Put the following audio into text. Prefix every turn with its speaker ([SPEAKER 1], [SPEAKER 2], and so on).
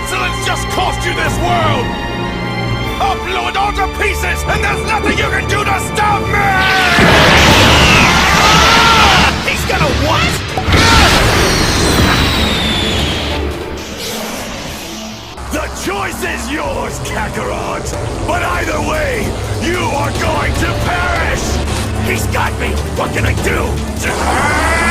[SPEAKER 1] insolence just cost you this world! I'll blow it all to pieces, and there's nothing you can do to stop me! He's gonna what? The choice is yours, Kakarot! But either way, you are going to perish! He's got me! What can I do?